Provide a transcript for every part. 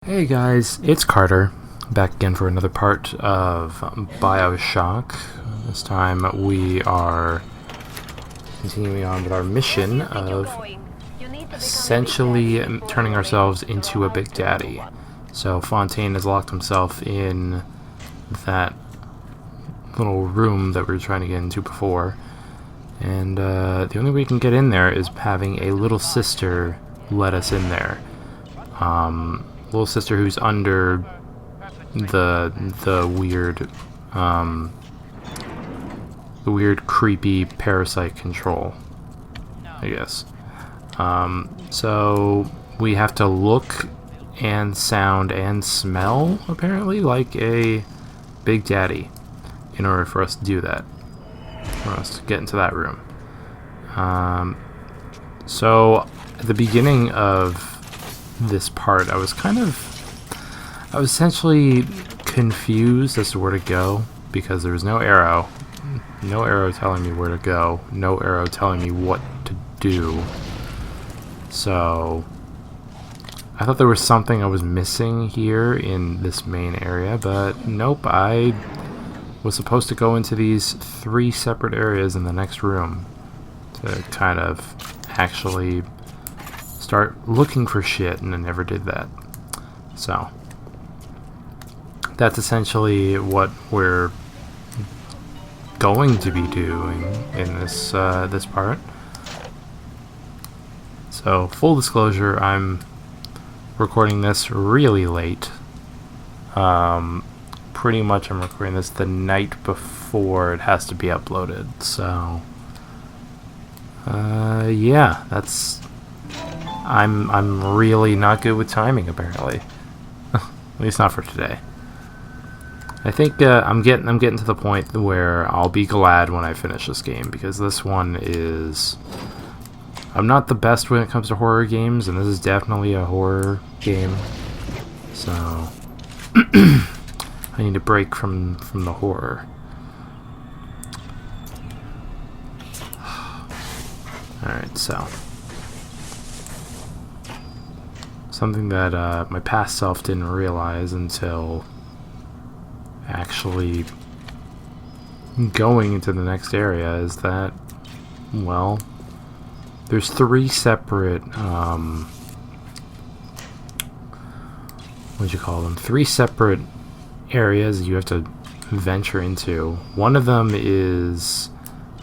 Hey guys, it's Carter, back again for another part of Bioshock. This time we are continuing on with our mission of essentially turning ourselves into a Big Daddy. So Fontaine has locked himself in that little room that we were trying to get into before, and the only way we can get in there is having a little sister let us in there. Little sister who's under the weird creepy parasite control, I guess. So we have to look and sound and smell apparently like a Big Daddy in order for us to do that, for us to get into that room. So at the beginning of this part, I was essentially confused as to where to go, because there was no arrow telling me where to go, no arrow telling me what to do. So I thought there was something I was missing here in this main area, but nope, I was supposed to go into these 3 separate areas in the next room to kind of actually start looking for shit, and I never did that. So that's essentially what we're going to be doing in this this part. So full disclosure, I'm recording this really late. Pretty much I'm recording this the night before it has to be uploaded. So yeah, that's I'm really not good with timing, apparently. At least not for today. I think I'm getting to the point where I'll be glad when I finish this game, because this one is... I'm not the best when it comes to horror games, and this is definitely a horror game. So I need a break from the horror. Alright, so something that my past self didn't realize until actually going into the next area is that, well, there's 3 separate, what'd you call them? 3 separate areas you have to venture into. One of them is,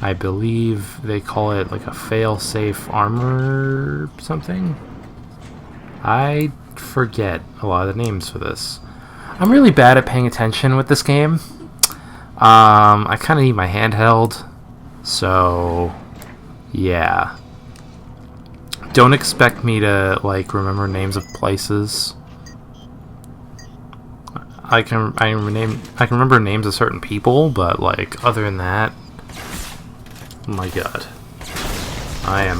I believe they call it like a fail-safe armor something. I forget a lot of the names for this. I'm really bad at paying attention with this game. I kind of need my handheld, so yeah. Don't expect me to like remember names of places. I can remember names of certain people, but like other than that, oh my god, I am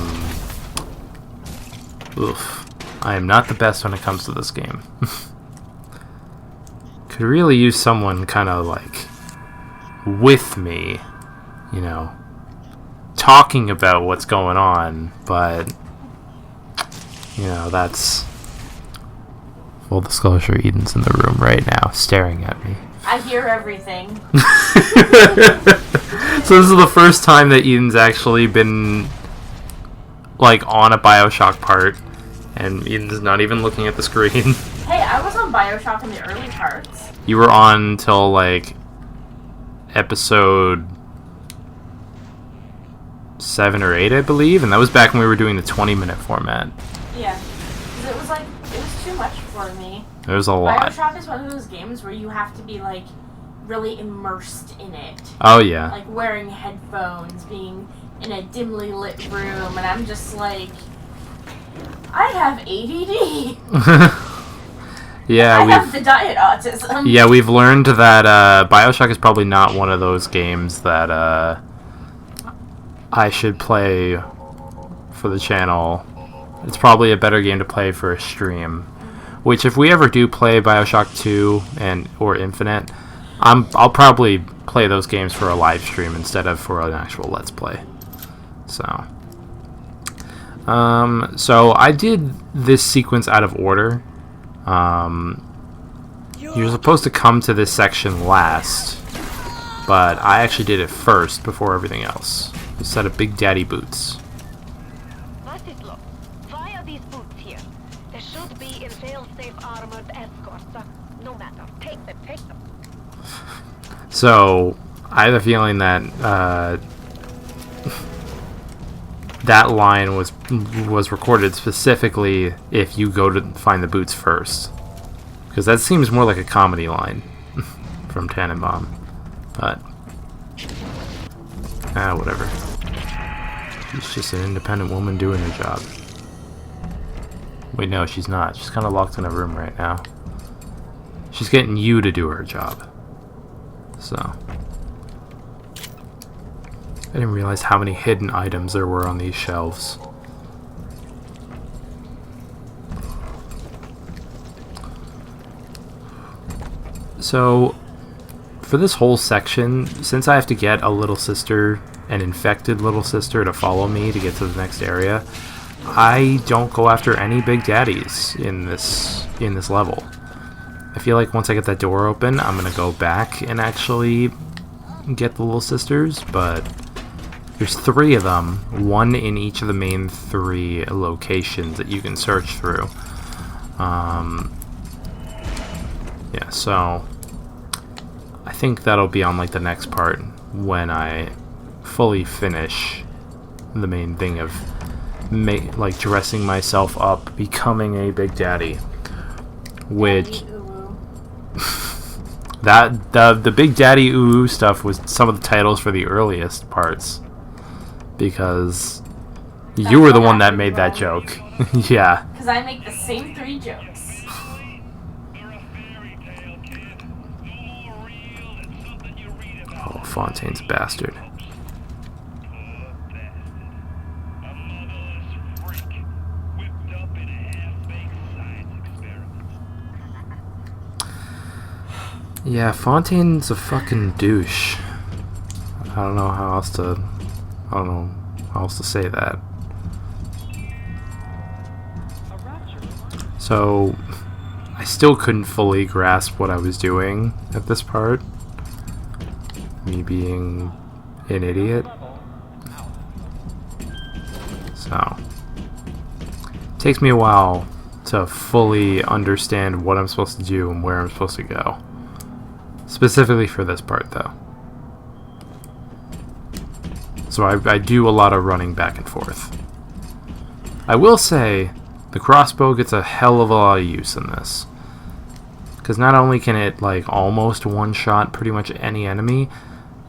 not the best when it comes to this game. Could really use someone kind of like with me, you know, talking about what's going on, but you know, that's... Full disclosure, Eden's in the room right now, staring at me. I hear everything. So this is the first time that Eden's actually been like on a Bioshock part, and Eden's not even looking at the screen. Hey, I was on Bioshock in the early parts. You were on till like episode 7 or 8, I believe, and that was back when we were doing the 20-minute format. Yeah, because it was too much for me. There was a lot. Bioshock is one of those games where you have to be like really immersed in it. Oh yeah. Like wearing headphones, being in a dimly lit room, and I'm just like, I have ADD. Yeah, I have the diet autism. Yeah, we've learned that Bioshock is probably not one of those games that I should play for the channel. It's probably a better game to play for a stream. Which, if we ever do play Bioshock 2 or Infinite, I'll probably play those games for a live stream instead of for an actual Let's Play. So I did this sequence out of order. You're supposed to come to this section last, but I actually did it first before everything else. A set of Big Daddy boots. Why are these boots here? There should be in fail-safe armored escorts. No matter. Take them. So, I have a feeling that that line was recorded specifically if you go to find the boots first. Because that seems more like a comedy line from Tannenbaum. But, whatever. She's just an independent woman doing her job. Wait, no, she's not. She's kind of locked in a room right now. She's getting you to do her job. So. I didn't realize how many hidden items there were on these shelves. So, for this whole section, since I have to get a little sister, an infected little sister, to follow me to get to the next area, I don't go after any big daddies in this level. I feel like once I get that door open, I'm gonna go back and actually get the little sisters, but there's 3 of them, 1 in each of the main 3 locations that you can search through. Yeah, so I think that'll be on like the next part when I fully finish the main thing of like dressing myself up, becoming a big daddy, which that the Big Daddy Ooh stuff was some of the titles for the earliest parts, because you were the one that made that joke. Yeah. Because I make the same 3 jokes. Oh, Fontaine's a bastard. Yeah, Fontaine's a fucking douche. I don't know how else to say that. So, I still couldn't fully grasp what I was doing at this part. Me being an idiot. So, it takes me a while to fully understand what I'm supposed to do and where I'm supposed to go. Specifically for this part, though. So I do a lot of running back and forth. I will say, the crossbow gets a hell of a lot of use in this. Because not only can it, like, almost one-shot pretty much any enemy,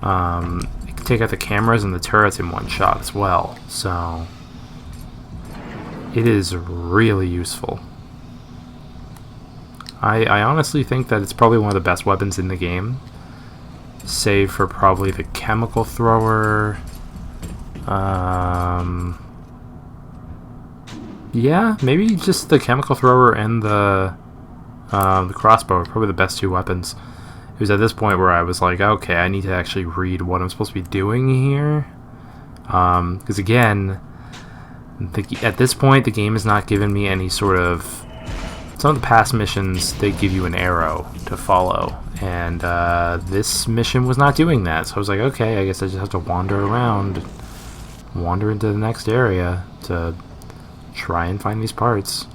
it can take out the cameras and the turrets in one shot as well. So, it is really useful. I honestly think that it's probably one of the best weapons in the game, save for probably the chemical thrower. Yeah, maybe just the chemical thrower and the crossbow are probably the best 2 weapons. It was at this point where I was like, okay, I need to actually read what I'm supposed to be doing here, because again, at this point the game has not given me any sort of. Some of the past missions, they give you an arrow to follow, and this mission was not doing that, so I was like, okay, I guess I just have to wander around, wander into the next area to try and find these parts.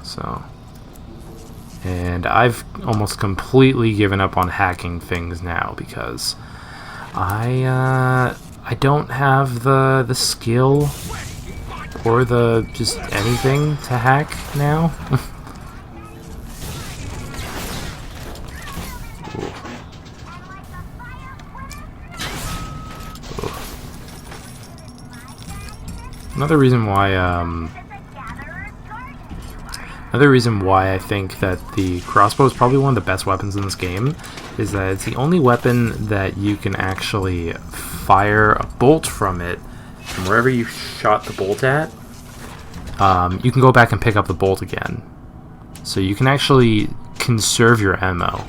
So, and I've almost completely given up on hacking things now, because I don't have the skill or the just anything to hack now. Another reason why I think that the crossbow is probably one of the best weapons in this game is that it's the only weapon that you can actually fire a bolt from it. And wherever you shot the bolt at, you can go back and pick up the bolt again. So you can actually conserve your ammo.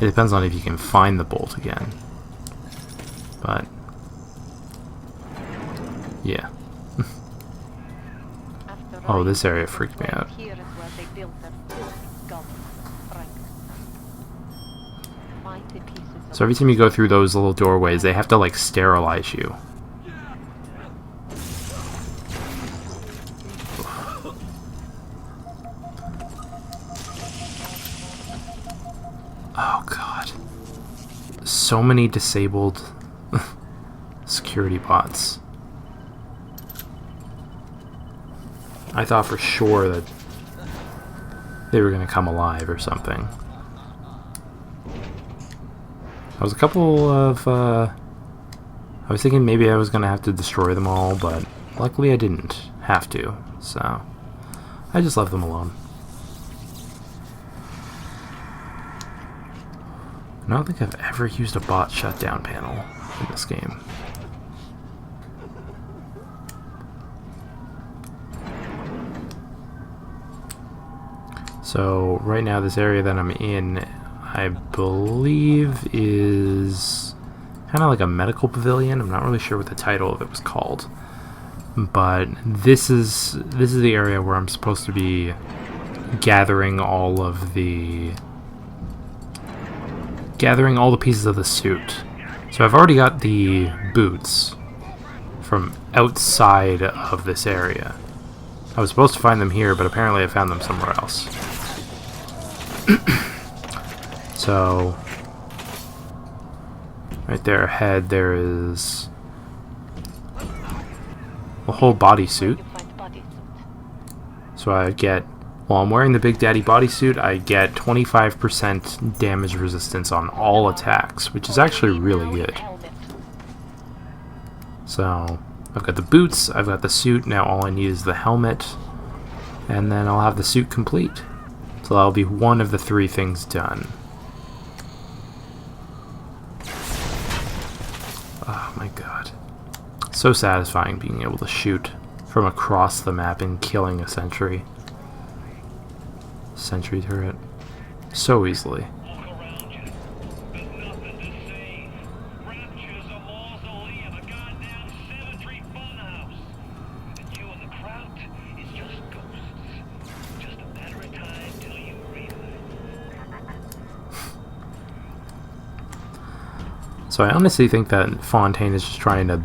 It depends on if you can find the bolt again. But, yeah. Oh, this area freaked me out. Here is where they built their first gun, Frankenstein. Find the pieces of So every time you go through those little doorways, they have to like sterilize you. Oh god. So many disabled security bots. I thought for sure that they were going to come alive or something. I was a couple of, I was thinking maybe I was going to have to destroy them all, but luckily I didn't have to, so I just left them alone. I don't think I've ever used a bot shutdown panel in this game. So right now this area that I'm in, I believe is kind of like a medical pavilion. I'm not really sure what the title of it was called. But this is the area where I'm supposed to be gathering all the pieces of the suit. So I've already got the boots from outside of this area. I was supposed to find them here, but apparently I found them somewhere else. So right there ahead there is a whole bodysuit. So I get, while I'm wearing the Big Daddy bodysuit, I get 25% damage resistance on all attacks, which is actually really good. So I've got the boots, I've got the suit, now all I need is the helmet, and then I'll have the suit complete. So that'll be one of the 3 things done. Oh my god. So satisfying being able to shoot from across the map and killing a sentry turret so easily. So I honestly think that Fontaine is just trying to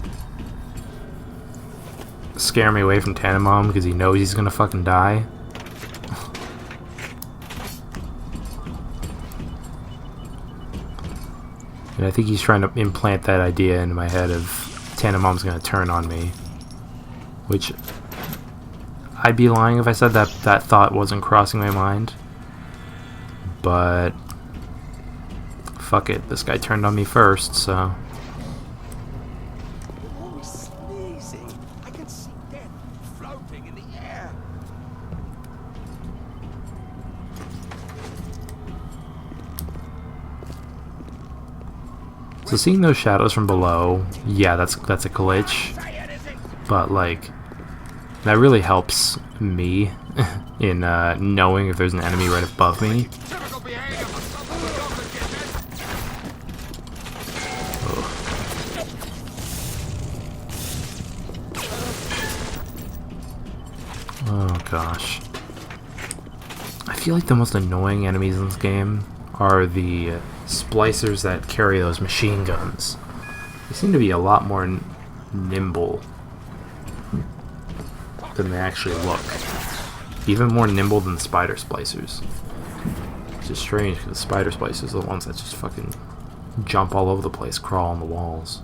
scare me away from Tannenbaum because he knows he's gonna fucking die. And I think he's trying to implant that idea into my head of Tannenbaum's gonna turn on me. Which, I'd be lying if I said that that thought wasn't crossing my mind. But fuck it, this guy turned on me first, so. Oh, sneezing. I can see death floating in the air. So seeing those shadows from below, yeah, that's a glitch. But like, that really helps me in knowing if there's an enemy right above me. Oh gosh. I feel like the most annoying enemies in this game are the splicers that carry those machine guns. They seem to be a lot more nimble than they actually look. Even more nimble than the spider splicers. Which is strange because the spider splicers are the ones that just fucking jump all over the place, crawl on the walls.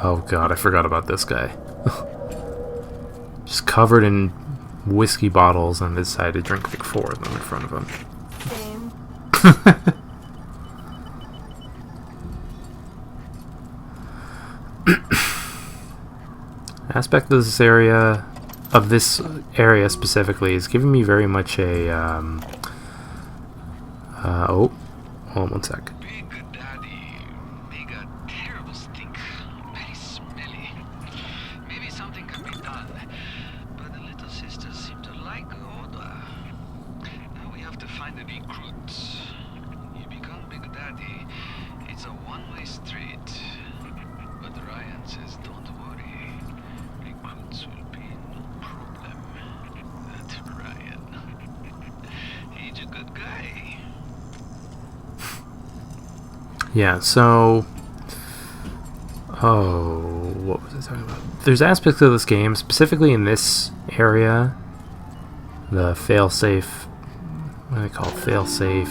Oh god, I forgot about this guy. Just covered in whiskey bottles and decided to drink like 4 of them in front of him. Same. Aspect of this area specifically is giving me very much a oh, hold on one sec. Big Daddy make a terrible stink. Very smelly. Maybe something can be done. But the little sisters seem to like the odor. Now we have to the recruits. You become Big Daddy, it's a one-way street. But Ryan says don't worry. Recruits will be no problem. That's Ryan. He's a good guy. Yeah, so... Oh, what was I talking about? There's aspects of this game, specifically in this area, the failsafe, what do they call it? Failsafe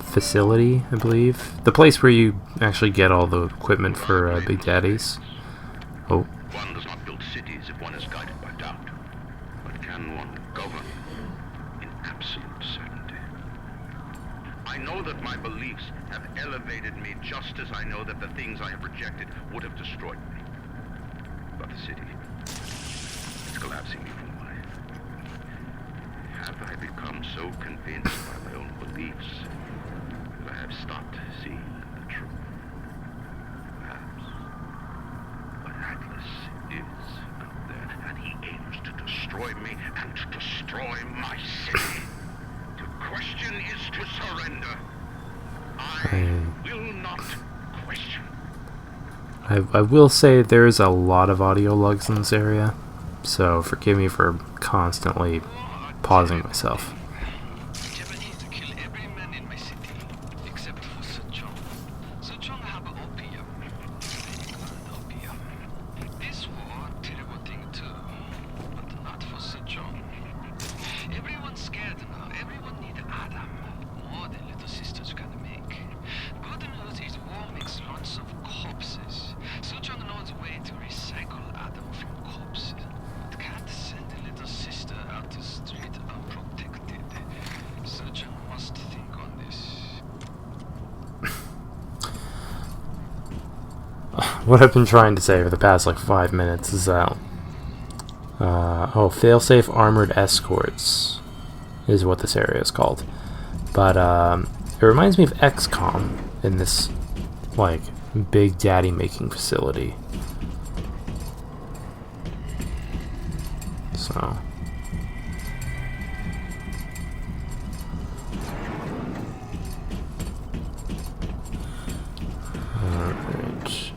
facility, I believe. The place where you actually get all the equipment for Big Daddies. Oh. One does not build cities if one is guided by doubt. But can one govern in absolute certainty? I know that my beliefs have elevated me just as I know that the things I have rejected would have destroyed me. But the city, it's collapsing before my eyes. Have I become so convinced by my own beliefs that I have stopped seeing the truth? Perhaps. But Atlas is out there, and he aims to destroy me and to destroy my city. To question is to surrender. I will not question. I will say there's a lot of audio lugs in this area, so forgive me for constantly pausing myself. Japanese kill every man in my city, except for Sejong. Sejong have opium. Opium. This war, terrible thing too, but not for Sejong. Everyone's scared now. Everyone needs Adam. More than little sisters can make. Good news is war makes lots of corpses. Sejong knows a way to recycle Adam from corpses. But can't send a little sister out the street unprotected. Sejong must think on this. What I've been trying to say for the past like 5 minutes is that failsafe armored escorts is what this area is called. But it reminds me of XCOM in this like Big Daddy making facility. So alright.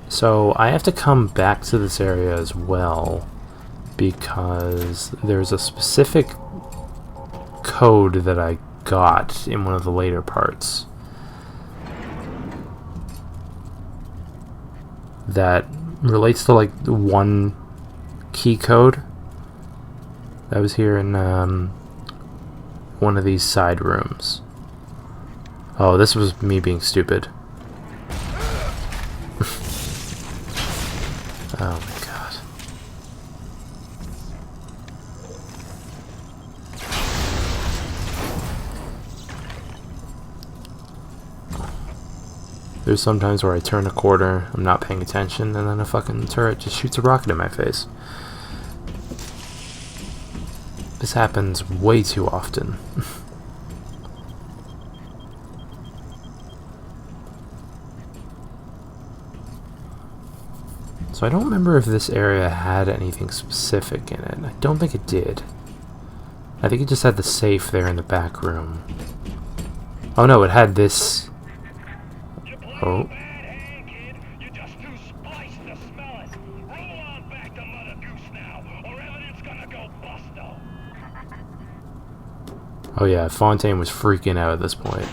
So I have to come back to this area as well because there's a specific code that I got in one of the later parts that relates to like the one key code that was here in one of these side rooms. Oh, this was me being stupid. Oh my god. There's sometimes where I turn a corner, I'm not paying attention, and then a fucking turret just shoots a rocket in my face. This happens way too often. So I don't remember if this area had anything specific in it. I don't think it did. I think it just had the safe there in the back room. Oh no, it had this. Oh. Oh yeah, Fontaine was freaking out at this point.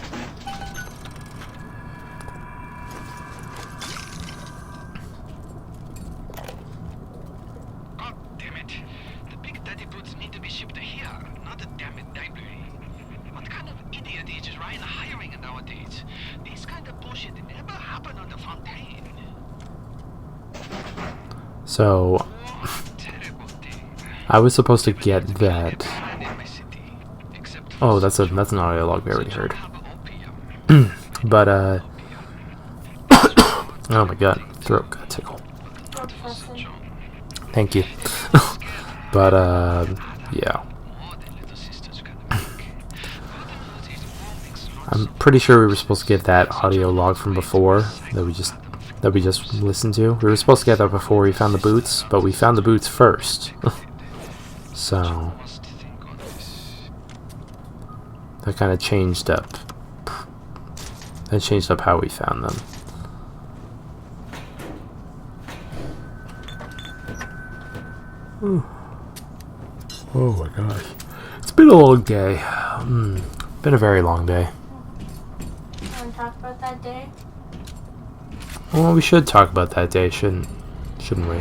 God damn it. The Big Daddy boots need to be shipped here, not a damn it library. What kind of idiot is Ryan hiring nowadays? This kind of bullshit never happened on the Fontaine. So I was supposed to get that. Oh, that's an audio log we already heard. But oh my god, throat got tickle. Thank you. But yeah. I'm pretty sure we were supposed to get that audio log from before that we just listened to. We were supposed to get that before we found the boots, but we found the boots first. So that kind of changed up. That changed up how we found them. Ooh. Oh my gosh. It's been a long day. Been a very long day. You want to talk about that day? Well, we should talk about that day, shouldn't we?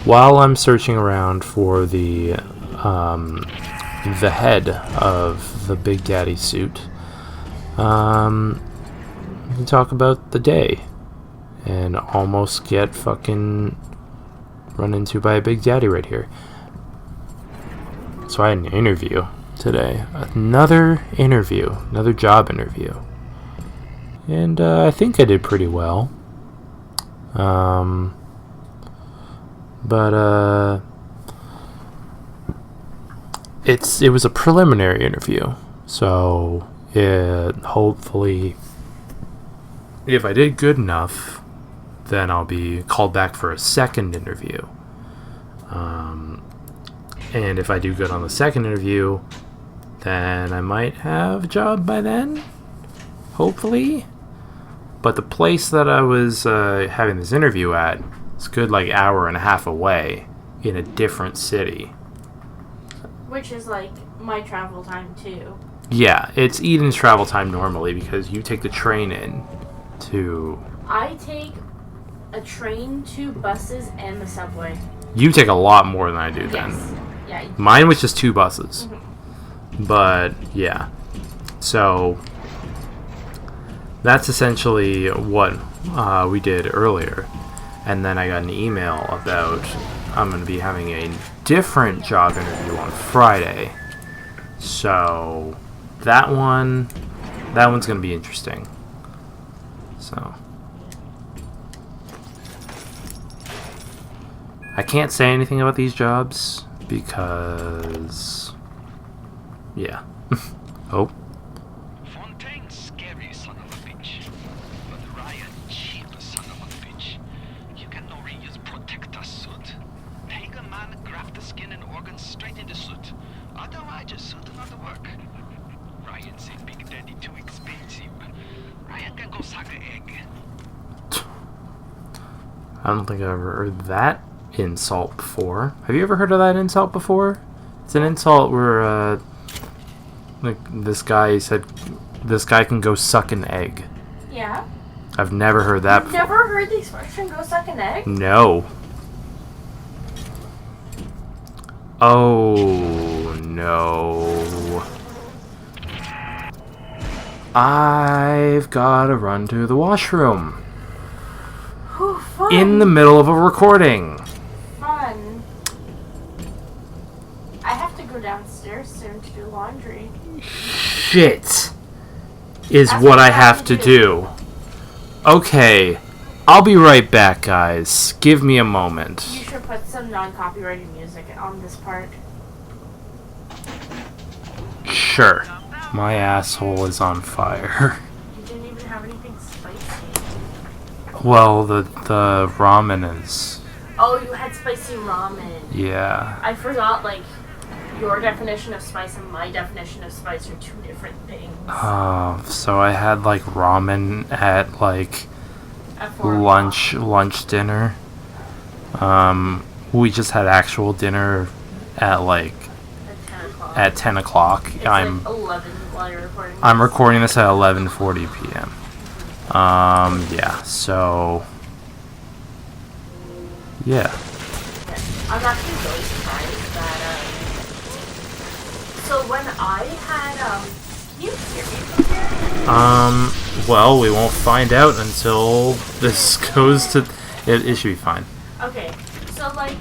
While I'm searching around for the head of the Big Daddy suit, we can talk about the day and almost get fucking run into by a Big Daddy right here. So I had an interview today. Another job interview. And I think I did pretty well. But it was a preliminary interview. So hopefully, if I did good enough, then I'll be called back for a second interview. And if I do good on the second interview, then I might have a job by then. Hopefully. But the place that I was having this interview at is a good like hour and a half away in a different city. Which is like my travel time too. Yeah, it's Eden's travel time normally because you take the train in to... I take a train, 2 buses, and the subway. You take a lot more than I do then. Yes. Yeah. Mine was just 2 buses. Mm-hmm. But, yeah. So, that's essentially what we did earlier. And then I got an email about I'm going to be having a different job interview on Friday. So, that one's going to be interesting. So, I can't say anything about these jobs because, yeah. Oh. Fontaine, scary son of a bitch. But Ryan, cheap son of a bitch. You can no reuse protector suit. Take a man, graft the skin and organs straight in the suit. Otherwise, your suit not work. Ryan say Big Daddy too expensive. Ryan can go suck an egg. I don't think I've ever heard that insult before. Have you ever heard of that insult before? It's an insult where like this guy said this guy can go suck an egg. Yeah. I've never heard that You've before. never heard the expression "go suck an egg"? No. Oh no. I've gotta run to the washroom. Whew, fun. In the middle of a recording. Fun. I have to go downstairs soon to do laundry. Shit is That's what I have to do. Okay, I'll be right back, guys. Give me a moment. You should put some non-copyrighted music on this part. Sure. My asshole is on fire. You didn't even have anything spicy. Well, the ramen is... Oh, you had spicy ramen. Yeah. I forgot, like, your definition of spice and my definition of spice are 2 different things. So I had, like, ramen at, like, At 4 lunch, dinner. We just had actual dinner at, like, o'clock. at 10 o'clock. It's I'm like 11 while you're recording. I'm recording this at 11:40 p.m. Yeah, so... Yeah. I'm actually really surprised that, so when I had, can you hear me from here? Well, we won't find out until this goes to... It should be fine. Okay, so, like,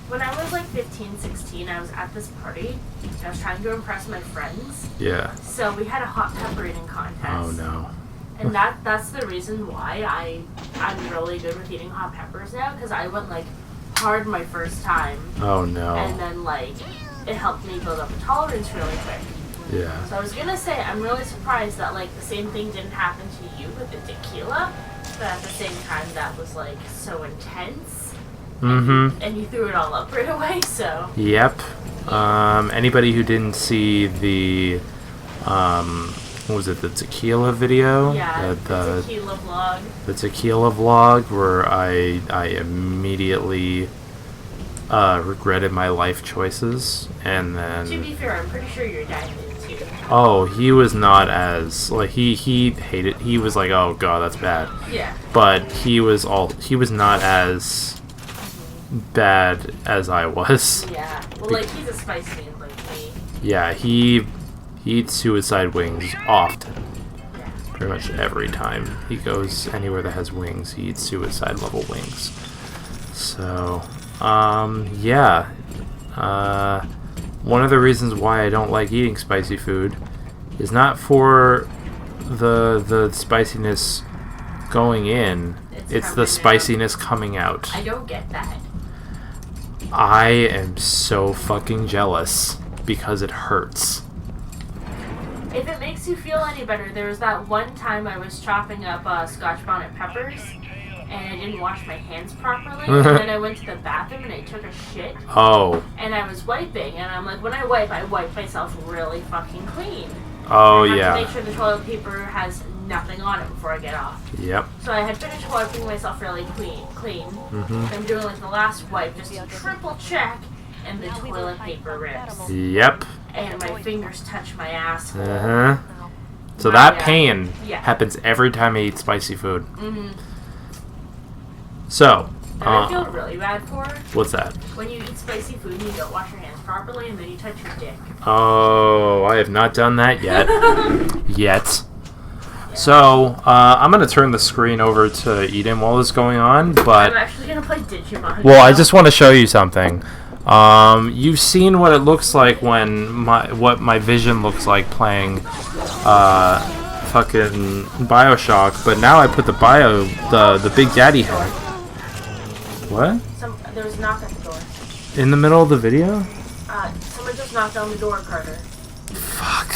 when I was, like, 15, 16, I was at this party. I was trying to impress my friends. Yeah. So we had a hot pepper eating contest. Oh, no. And that's the reason why I'm really good with eating hot peppers now, because I went, like, hard my first time. Oh, no. And then, like, it helped me build up a tolerance really quick. Yeah. So I was gonna say, I'm really surprised that, like, the same thing didn't happen to you with the tequila, but at the same time that was, like, so intense. Mm-hmm. And you threw it all up right away, so... Yep. Anybody who didn't see the what was it, the tequila video? Yeah, the tequila vlog. The tequila vlog where I immediately regretted my life choices, and then... To be fair, I'm pretty sure your dad did too. Oh, he was not as... Like, he hated... He was like, oh god, that's bad. Yeah. But he was not as bad as I was. Yeah. Well, like, he's a spice man like me. Yeah, he eats suicide wings often. Yeah. Pretty much every time he goes anywhere that has wings, he eats suicide level wings. So, yeah. One of the reasons why I don't like eating spicy food is not for the spiciness going in, it's the spiciness coming out. I don't get that. I am so fucking jealous because it hurts. If it makes you feel any better, there was that one time I was chopping up Scotch bonnet peppers and I didn't wash my hands properly, and then I went to the bathroom and I took a shit. Oh. And I was wiping, and I'm like, when I wipe myself really fucking clean. Oh, I have yeah. to make sure the toilet paper has nothing on it before I get off. Yep. So I had finished wiping myself really clean. Mm-hmm. I'm doing like the last wipe just to triple check, and the toilet paper rips. Yep. And my fingers touch my asshole. Uh-huh. So that Yeah. pain Yeah. happens every time I eat spicy food. Mm-hmm. So, And I feel really bad for what's that? when you eat spicy food and you don't wash your hands properly and then you touch your dick. Oh, I have not done that yet. Yet. So, I'm going to turn the screen over to Eden while this is going on, but... I'm actually going to play Digimon. Well, I just want to show you something. You've seen what it looks like when what my vision looks like playing fucking Bioshock, but now I put the Big Daddy head. What? There was a knock at the door. In the middle of the video? Someone just knocked on the door, Carter. Fuck.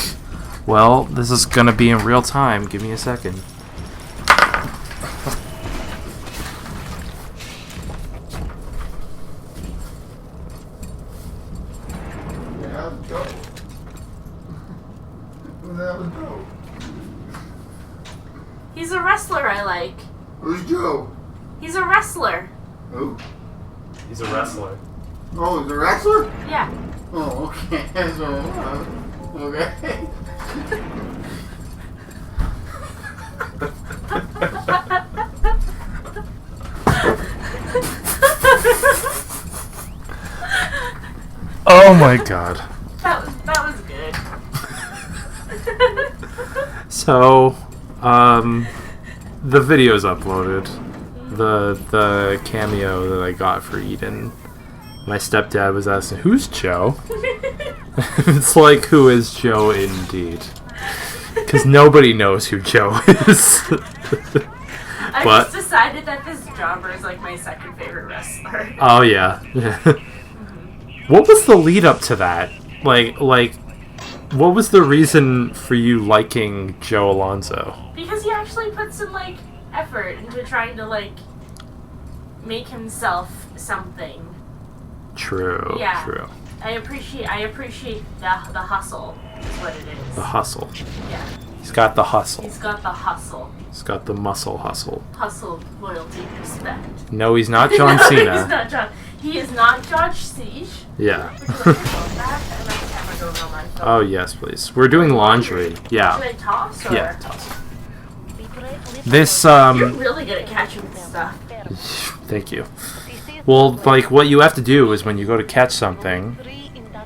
Well, this is gonna be in real time. Give me a second. He's a wrestler I like. Who's Joe? He's a wrestler. Who? He's a wrestler. Oh, he's a wrestler? Yeah. Oh, okay. So, okay. Oh my god. That was good. So, the video's uploaded. The cameo that I got for Eden. My stepdad was asking, "Who's Joe?" It's like, who is Joe indeed? Because nobody knows who Joe is. I But- just decided that this jobber is like my second favorite wrestler. Oh yeah. What was the lead up to that? Like, what was the reason for you liking Joe Alonso? Because he actually put some like effort into trying to like make himself something. True. Yeah. True. I appreciate the hustle is what it is. The hustle. Yeah. He's got the hustle. He's got the hustle. He's got the muscle hustle. Hustle, loyalty, respect. No, he's not John No, Cena. He's not John. He is not Josh Siege. Yeah. Oh. Oh yes, please. We're doing laundry. Should Yeah. I toss or? Yeah. Toss. This You're really good at catching this stuff. Thank you. Well, like what you have to do is when you go to catch something.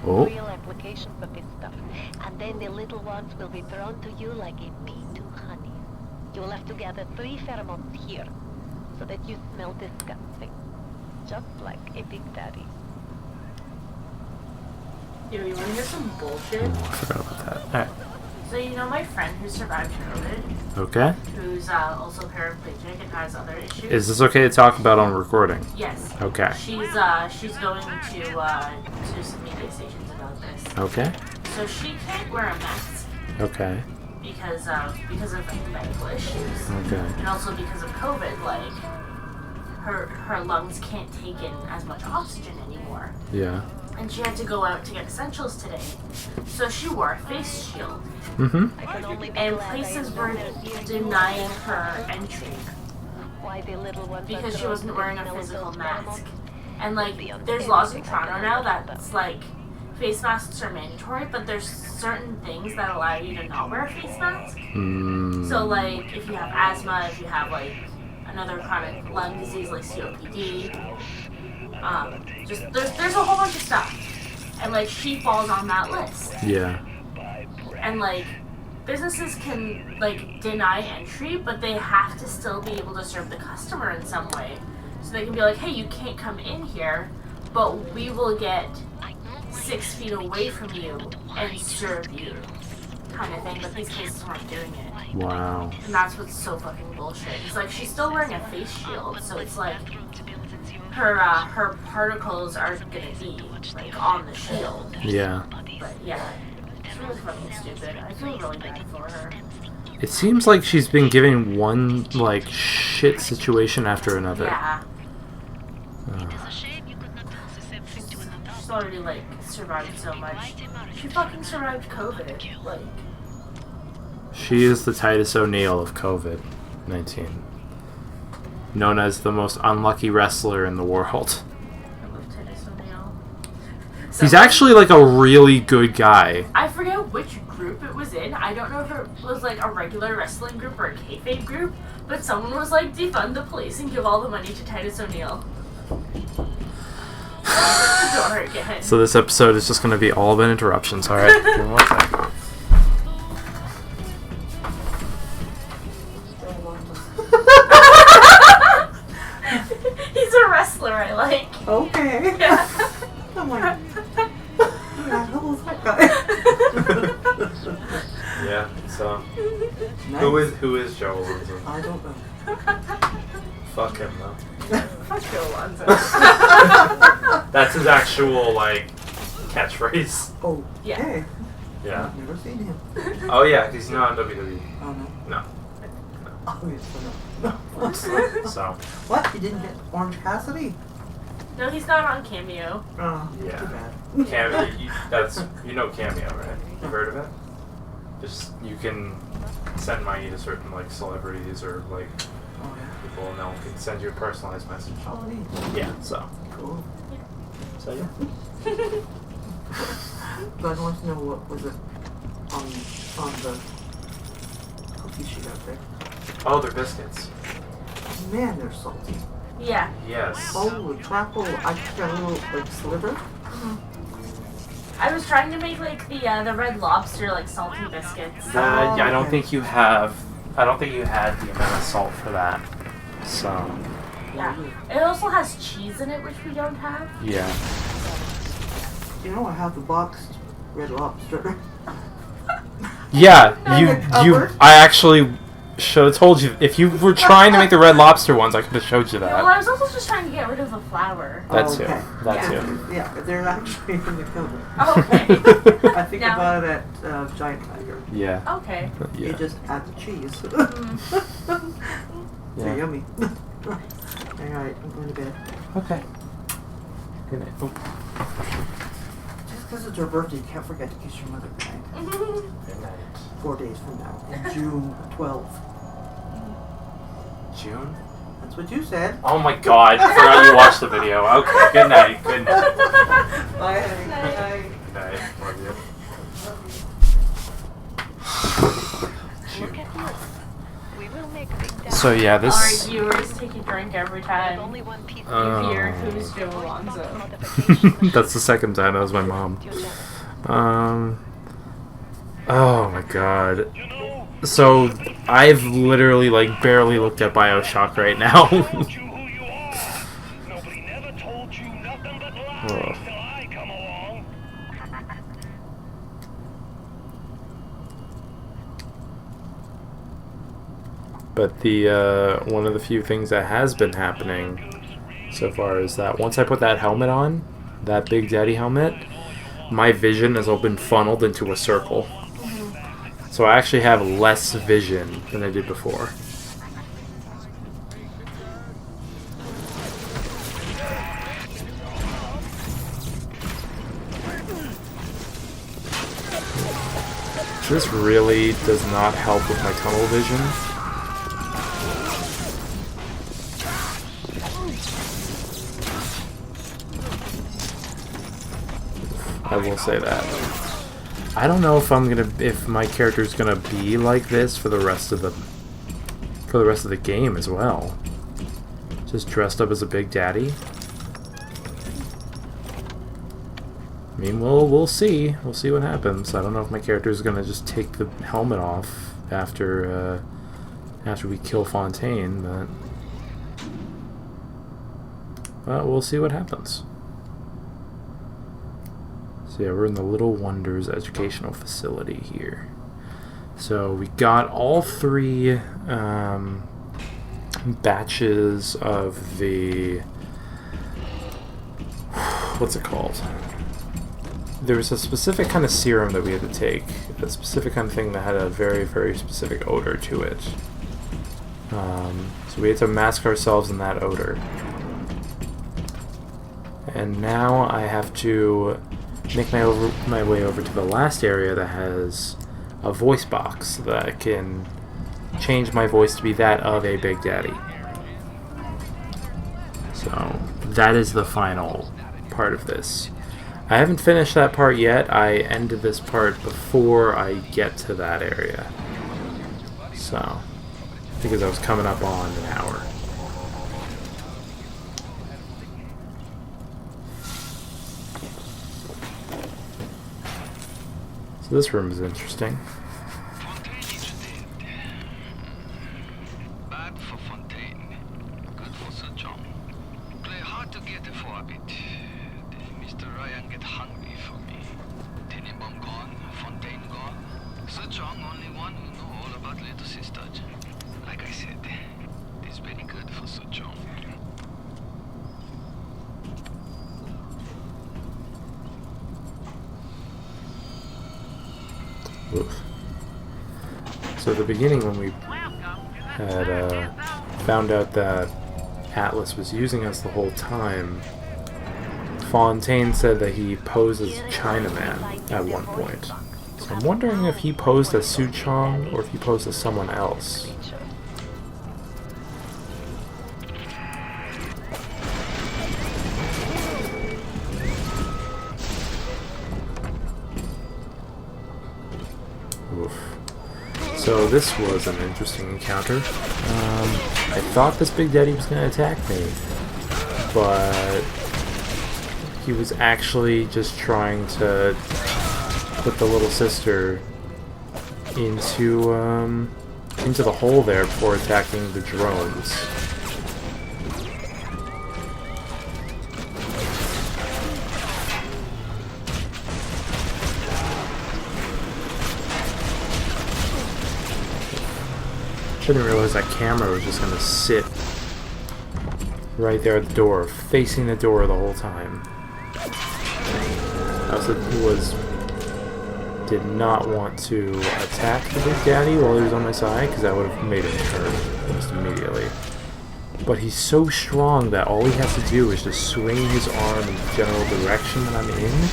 Oh. Applications of this stuff, and then the little ones will be drawn to you like a bee to honey. You will have to gather 3 pheromones here, so that you smell disgusting, just like a big daddy. Yo, you want to hear some bullshit? Oh, I forgot about that. Alright. So you know my friend who survived COVID, Okay. who's also paraplegic and has other issues. Is this okay to talk about on recording? Yes. Okay. She's going to some media stations about this. Okay. So she can't wear a mask Okay. because of medical issues, Okay. and also because of COVID. Like her lungs can't take in as much oxygen anymore. Yeah. and she had to go out to get essentials today. So she wore a face shield, Mm-hmm. I can only be and glad places I were remembered you. denying her entry Why the little ones are because she drawn wasn't to wearing the a smell of physical those mask. pheromones. And like, there's laws in Toronto now that's like, face masks are mandatory, but there's certain things that allow you to not wear a face mask. Mm. So like, if you have asthma, if you have like another chronic lung disease like COPD, just there's a whole bunch of stuff, and like she falls on that list. Yeah. And like, businesses can like deny entry, but they have to still be able to serve the customer in some way. So they can be like, hey, you can't come in here, but we will get 6 feet away from you and serve you, kind of thing. But these places weren't doing it, Wow. and that's what's so fucking bullshit. It's like she's still wearing a face shield, so it's like her particles are gonna be like on the shield. Yeah. But yeah, it's really fucking stupid. I feel really bad for her. It seems like she's been given one, like, shit situation after another. Yeah. She's already like survived so much. She fucking survived COVID. Like, She is the Titus O'Neil of COVID-19. Known as the most unlucky wrestler in the world. I love Titus O'Neil. He's actually, like, a really good guy. I forget which group it was in. I don't know if it was like a regular wrestling group or a kayfabe group, but someone was like, defund the police and give all the money to Titus O'Neil. Don't hurt again. So this episode is just going to be all about interruptions, alright? Give me 1 second. He's a wrestler I like. Okay. Yeah. I'm like, who the hell is that guy? Yeah, so... Nice. Who is Joe Alonzo? I don't know. Fuck him, though. Fuck Joe Alonzo. That's his actual, like, catchphrase. Oh, Yeah. hey. Yeah. I've never seen him. Oh, yeah, he's not on WWE. Oh, no. No. Oh, yes, no. So, What? You didn't get Orange Cassidy? No, he's not on Cameo. Oh, Yeah. too bad. Cameo, you know Cameo, right? You heard of it? Just, you can send money to certain, like, celebrities or, like, Oh, yeah. people, and no one can send you a personalized message. Oh, neat. Yeah, so. Cool. So, yeah. God wants to know what was it on the cookie sheet out there. Oh, they're biscuits. Man, they're salty. Yeah. Yes. Holy crap! Oh, I just got a little like sliver. I was trying to make like the Red Lobster like salty biscuits. Yeah, I don't okay. think you have. I don't think you had the amount of salt for that. So, Yeah. It also has cheese in it, which we don't have. yeah. You know, I have the boxed Red Lobster. Yeah, No, you. the cover. I actually should have told you. If you were trying to make the Red Lobster ones, I could have showed you Well, that. I was also just trying to get rid of the flour. That Oh, too. okay. That Yeah. too. Yeah, they're actually in the cover. Oh, okay. I think Now- about it at Giant Tiger. Yeah. Okay. You Yeah. just add the cheese. Mm. They're Yeah. yummy. Alright, I'm going to bed. Okay. Good night. Oh. Just because it's her birthday, you can't forget to kiss your mother goodnight. Good night. 4 days from now, in June 12th. June. That's what you said. Oh my God! I forgot you watched the video. Okay. Good night. Good night. Bye, honey. Bye. Good night. Love you. Look at this. We will make big damage. So yeah, Our this. viewers take a drink every There's time only one piece you hear Oh. who's Joe Alonzo. That's the second time. That was my mom. You know. Oh my God. So I've literally like barely looked at Bioshock right now. Told you who you are. Nobody never told you nothing but lies Oh. till I come along. But the one of the few things that has been happening so far is that once I put that helmet on, that Big Daddy helmet, my vision has all been funneled into a circle. So I actually have less vision than I did before. This really does not help with my tunnel vision. I will say that. I don't know if my character's gonna be like this for the rest of the game as well. Just dressed up as a Big Daddy. I mean, we'll see. We'll see what happens. I don't know if my character's gonna just take the helmet off after we kill Fontaine, but we'll see what happens. So yeah, we're in the Little Wonders Educational Facility here. So we got all 3 batches of the... what's it called? There was a specific kind of serum that we had to take. A specific kind of thing that had a very, very specific odor to it. So we had to mask ourselves in that odor. And now I have to make my way over to the last area that has a voice box that can change my voice to be that of a Big Daddy. So that is the final part of this. I haven't finished that part yet. I ended this part before I get to that area. So, because I was coming up on an hour. So this room is interesting. Fontaine is dead. Bad for Fontaine. Good for Sir John. Play hard to get for a bit. Mr. Ryan get hungry for me. Tenenbaum gone, Fontaine gone. Sir John only one who know all about little sister. Like I said, it's very good for Sir John. Oof. So at the beginning when we had found out that Atlas was using us the whole time, Fontaine said that he posed as Chinaman at one point. So I'm wondering if he posed as Su Chong or if he posed as someone else. Oof. So this was an interesting encounter. I thought this Big Daddy was going to attack me, but he was actually just trying to put the little sister into the hole there before attacking the drones. Didn't realize that camera was just gonna sit right there at the door, facing the door the whole time. I also did not want to attack the Big Daddy while he was on my side, because that would have made him turn almost immediately. But he's so strong that all he has to do is just swing his arm in the general direction that I'm in,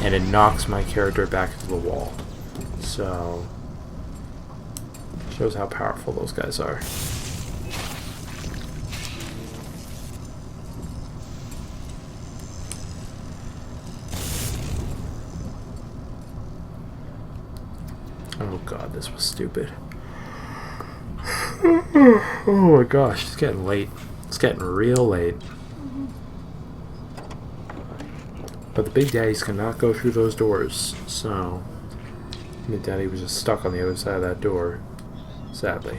and it knocks my character back into the wall. So, shows how powerful those guys are. Oh god, this was stupid. Oh my gosh, it's getting late. It's getting real late. But the Big Daddies cannot go through those doors, so Big Daddy was just stuck on the other side of that door, sadly.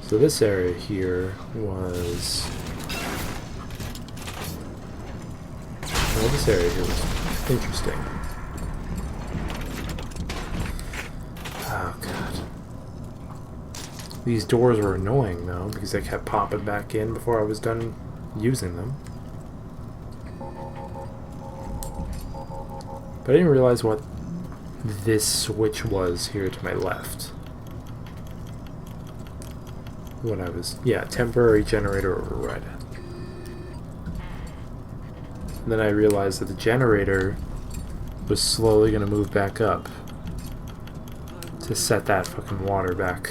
So this area here was... well, this area here was interesting. Oh god. These doors were annoying though, because they kept popping back in before I was done using them. But I didn't realize what this switch was here to my left. when I was, yeah, temporary generator override. And then I realized that the generator was slowly going to move back up to set that fucking water back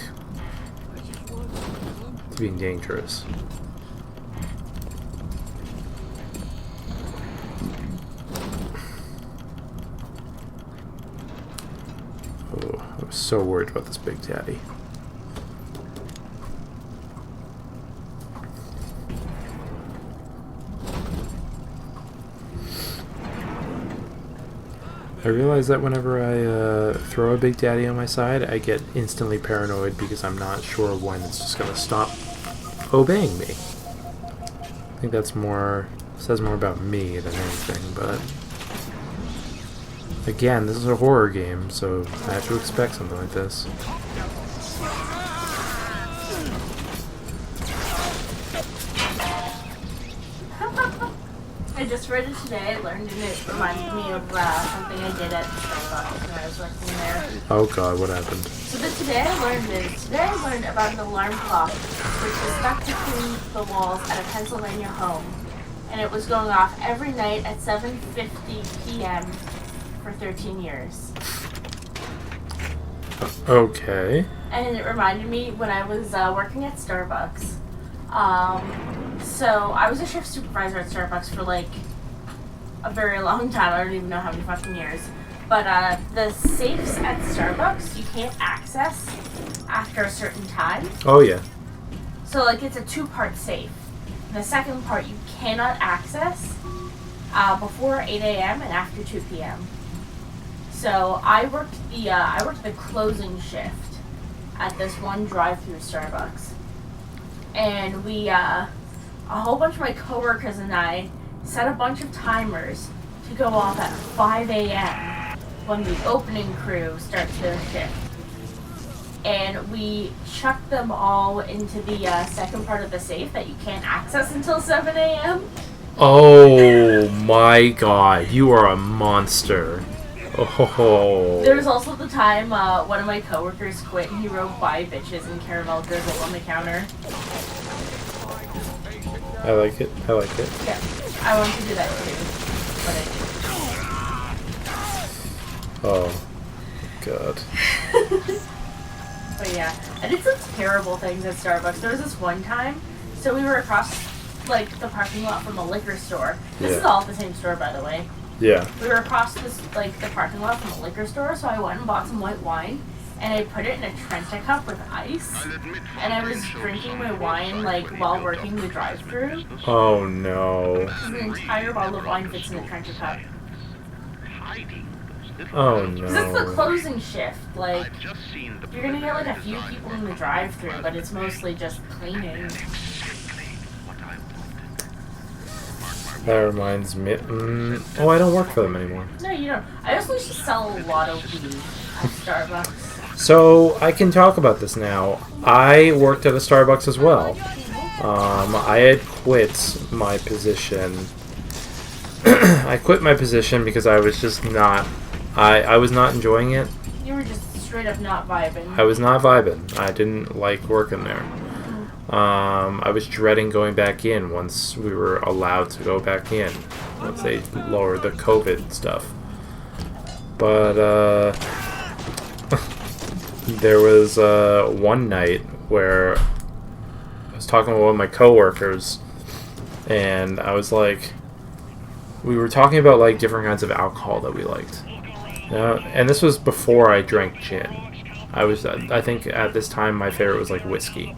to being dangerous. Oh, I was so worried about this Big Daddy. I realize that whenever I throw a Big Daddy on my side, I get instantly paranoid because I'm not sure when it's just going to stop obeying me. I think that's more, says more about me than anything, but again, this is a horror game, so I have to expect something like this. I just read it today. I learned and it reminded me of something I did at Starbucks when I was working there. Oh god, what happened? So today I learned about an alarm clock which was stuck between the walls at a Pennsylvania home, and it was going off every night at 7:50 p.m. for 13 years. Okay. And it reminded me when I was working at Starbucks. So I was a shift supervisor at Starbucks for like a very long time. I don't even know how many fucking years. But the safes at Starbucks you can't access after a certain time. Oh yeah. So like it's a 2-part safe. And the second part you cannot access before 8 a.m. and after 2 p.m. So I worked the closing shift at this one drive-through Starbucks. And we, a whole bunch of my coworkers and I set a bunch of timers to go off at 5 a.m. when the opening crew starts their shift. And we chucked them all into the second part of the safe that you can't access until 7 a.m. Oh my god, you are a monster. Oh. There was also the time one of my coworkers quit and he wrote "Bye bitches" and caramel drizzle on the counter. I like it. I like it. Yeah, I wanted to do that too, but I didn't. Oh, god. But yeah, I did some terrible things at Starbucks. There was this one time, so we were across like the parking lot from a liquor store. This is all at the same store, by the way. Yeah. We were across the parking lot from a liquor store, so I went and bought some white wine, and I put it in a Trenta cup with ice, and I was drinking my wine like while working the drive-thru. Oh no. An entire bottle of wine fits in a Trenta cup. Oh Because it's the no. closing shift. Like you're gonna get like a few people in the drive-thru, but it's mostly just cleaning. That reminds me. Oh, I don't work for them anymore. No, you don't. I also used to sell a lot of weed at Starbucks. So I can talk about this now. I worked at a Starbucks as well. I had quit my position. I quit my position because I was just not. I was not enjoying it. You were just straight up not vibing. I was not vibing. I didn't like working there. I was dreading going back in once we were allowed to go back in. Once they lowered the COVID stuff. But, there was, one night where I was talking with one of my coworkers, and I was like, we were talking about, like, different kinds of alcohol that we liked. And this was before I drank gin. I think at this time my favorite was, like, whiskey.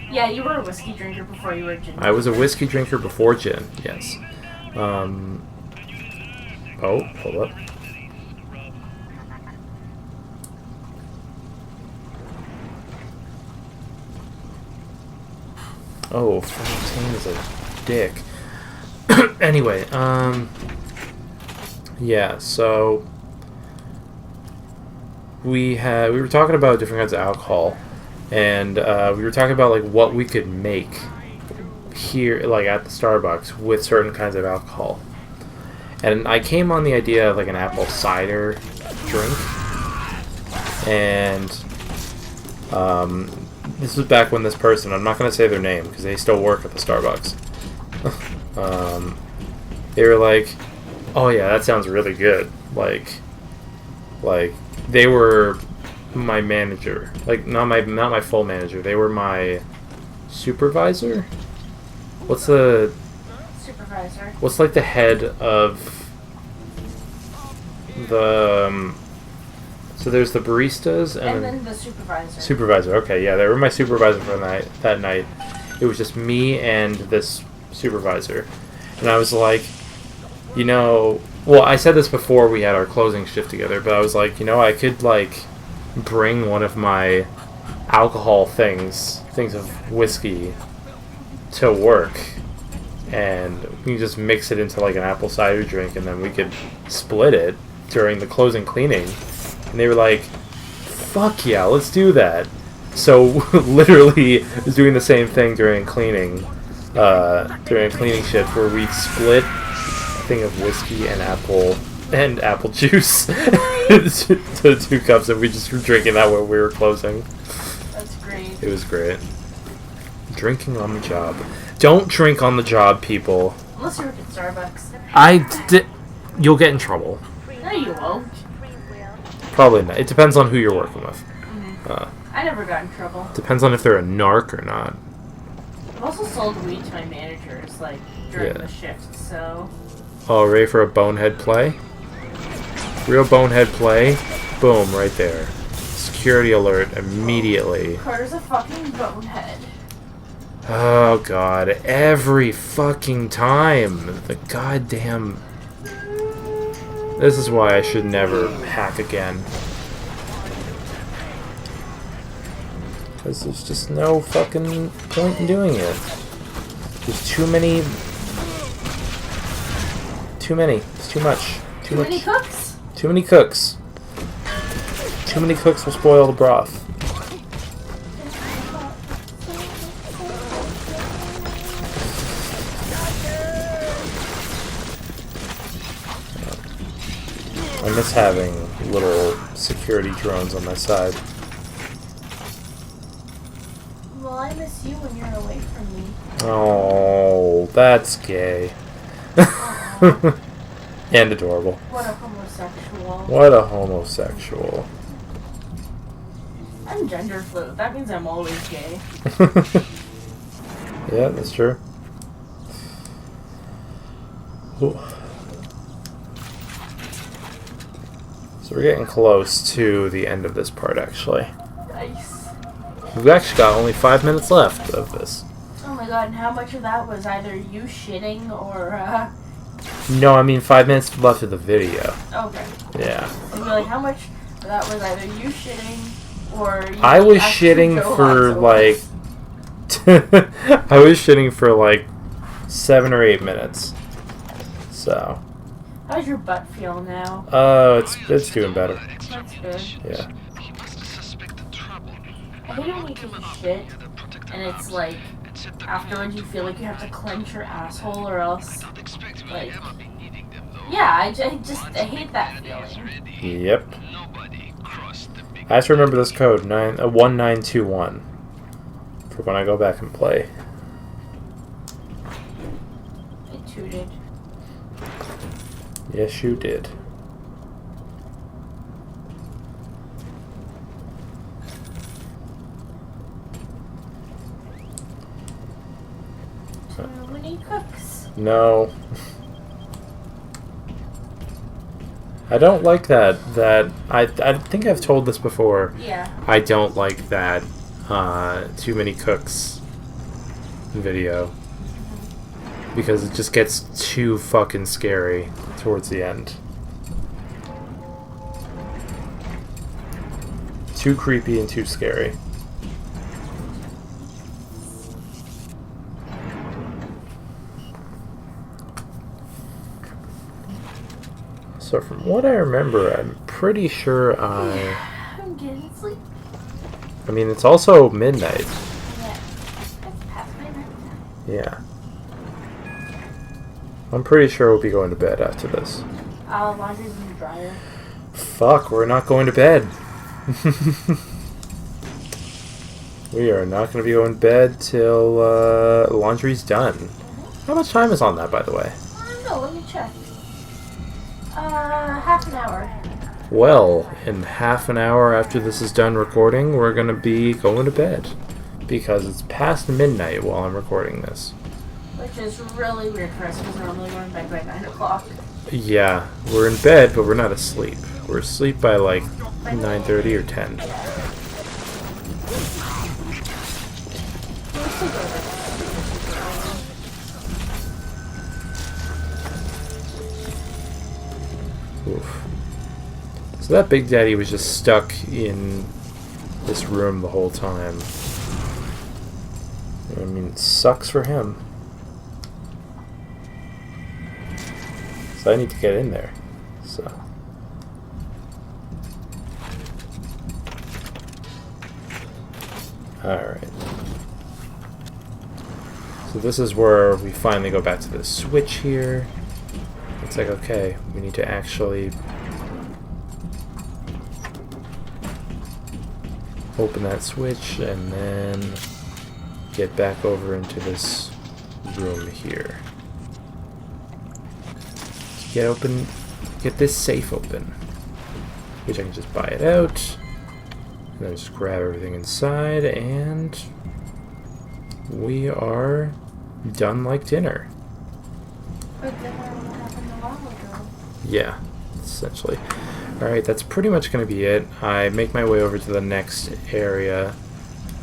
Yeah, you were a whiskey drinker before you were a gin. I was a whiskey drinker before gin, yes. Oh, hold up. Oh, Fontaine is a dick. Anyway, yeah, so we were talking about different kinds of alcohol. And we were talking about like what we could make here, like at the Starbucks, with certain kinds of alcohol. And I came on the idea of like an apple cider drink. And This was back when this person, I'm not going to say their name because they still work at the Starbucks. They were like, oh yeah, that sounds really good. Like they were my manager. Like, not my full manager. They were my supervisor? What's the... Supervisor. What's like the head of the... so there's the baristas And then the supervisor. Supervisor, okay, yeah, they were my supervisor for that night. It was just me and this supervisor. And I was like, you know... Well, I said this before we had our closing shift together, but I was like, you know, I could, like, bring one of my alcohol things of whiskey, to work. And we can just mix it into, like, an apple cider drink, and then we could split it during the closing cleaning. And they were like, fuck yeah, let's do that. So, literally, was doing the same thing during cleaning shift, where we'd split a thing of whiskey and apple juice to 2 cups, and we just were drinking that while we were closing. That's great. It was great. Drinking on the job. Don't drink on the job, people. Unless you work at Starbucks. You'll get in trouble. No, you won't. Probably not. It depends on who you're working with. I never got in trouble. Depends on if they're a narc or not. I've also sold weed to my managers, like, during Yeah. the shift, so... Oh, ready for a bonehead play? Real bonehead play. Boom, right there. Security alert immediately. Carter's a fucking bonehead. Oh god, every fucking time. The goddamn... This is why I should never hack again. Because there's just no fucking point in doing it. There's too many... It's too much. Too many cooks? Too many cooks. Too many cooks will spoil the broth. I miss having little security drones on my side. Well, I miss you when you're away from me. Oh, that's gay. And adorable. What a homosexual. What a homosexual. I'm gender fluid. That means I'm always gay. Yeah, that's true. Ooh. So we're getting close to the end of this part, actually. Nice. We've actually got only 5 minutes left of this. Oh my god, and how much of that was either you shitting or, No, I mean 5 minutes left of the video. Okay. Yeah. I feel like how much of that was either you shitting or you I was actually shitting go for on like... I was shitting for like 7 or 8 minutes. So... How's your butt feel now? It's doing better. That's good. Yeah. I hate it when you take a shit and it's like afterwards you feel like you have to clench your asshole or else like yeah, I hate that feeling. Yep. I have to remember this code 1921 for when I go back and play. I tooted. Yes, you did. Too many cooks. No. I don't like that. I think I've told this before. Yeah. I don't like that too many cooks video. Because it just gets too fucking scary towards the end. Too creepy and too scary. So from what I remember, I'm pretty sure I'm getting sleep. I mean, it's also midnight. Yeah. It's past my bedtime. Yeah. I'm pretty sure we'll be going to bed after this. Laundry's in the dryer. Fuck, we're not going to bed. We are not going to be going to bed till laundry's done. How much time is on that, by the way? I don't know, let me check. Half an hour. Well, in half an hour after this is done recording, we're going to be going to bed. Because it's past midnight while I'm recording this. Which is really weird for us, because we're only going to bed by 9 o'clock. Yeah, we're in bed, but we're not asleep. We're asleep by like 9:30 or 10. Oof. So that Big Daddy was just stuck in this room the whole time. I mean, it sucks for him. So I need to get in there. So. Alright. So this is where we finally go back to the switch here. It's like, okay, we need to actually open that switch and then get back over into this room here. Get this safe open. Which I can just buy it out. And then just grab everything inside and we are done like dinner. But dinner happened a while ago. Yeah, essentially. Alright, that's pretty much going to be it. I make my way over to the next area,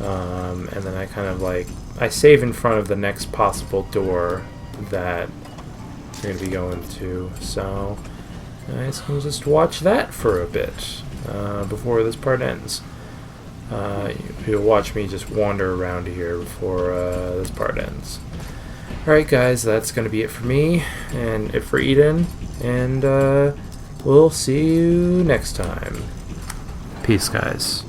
and then I kind of like, I save in front of the next possible door that you're going to be going to, so you guys can just watch that for a bit before this part ends. You'll watch me just wander around here before this part ends. Alright guys, that's going to be it for me, and it for Eden, and we'll see you next time. Peace, guys.